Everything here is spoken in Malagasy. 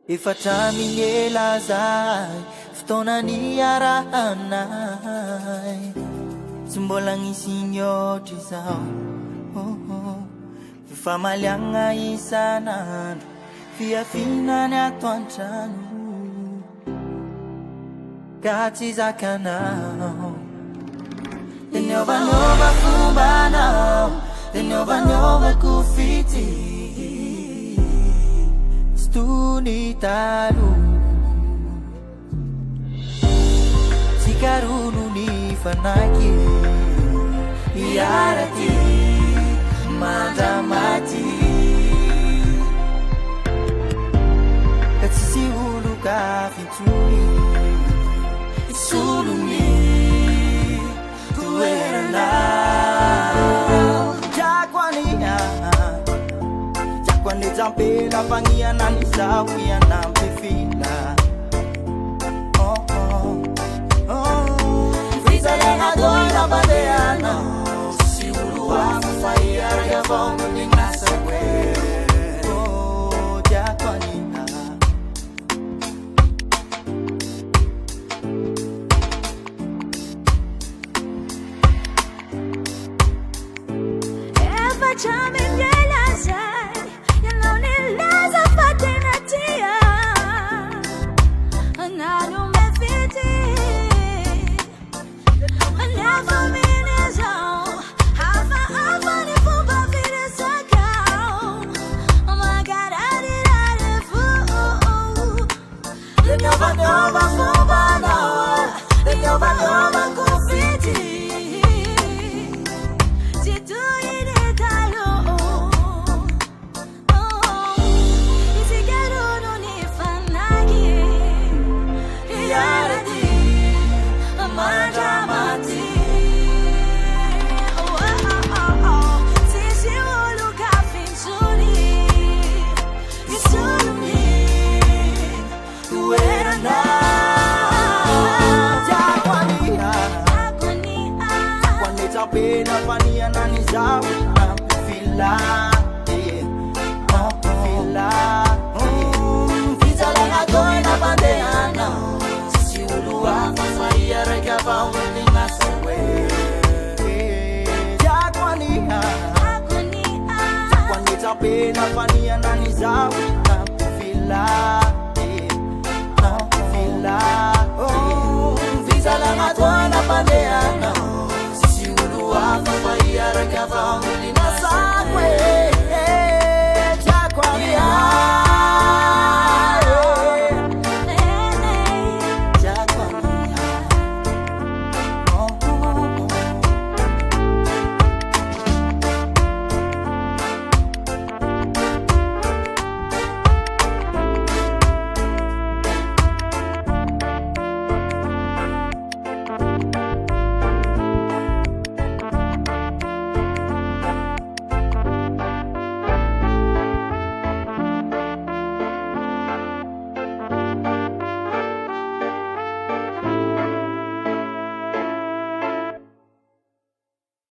Efatraminy lazay fotoana niarahanay tsy mbola nisy ohatry izao fifamaliagna isan'andro fiafinany ato an-trano ka tsy zakanao teniovaniova fombanao teniovaniovako fity Tunitalu Sikarunu ni fanaki Yarati Madamati Katsisi ulu kafituni Isuluni Tuerna Jakwania Kwani zampe na pangia na nisawi ya na mpifila Visa lenga doi na bandeana Si ulu wa mfaya ya vongu ni ngasa kwe Jakwani Eva chame mjela zai Pena fania na nizawi na fila fila Visa lenga doi na bandeana Sisi ulua mafaya reka paumuli ngasawe Jakwania Jakwania pena fania na nizawi na fila fila Visa lenga doi na bandeana Mafaya reka paumuli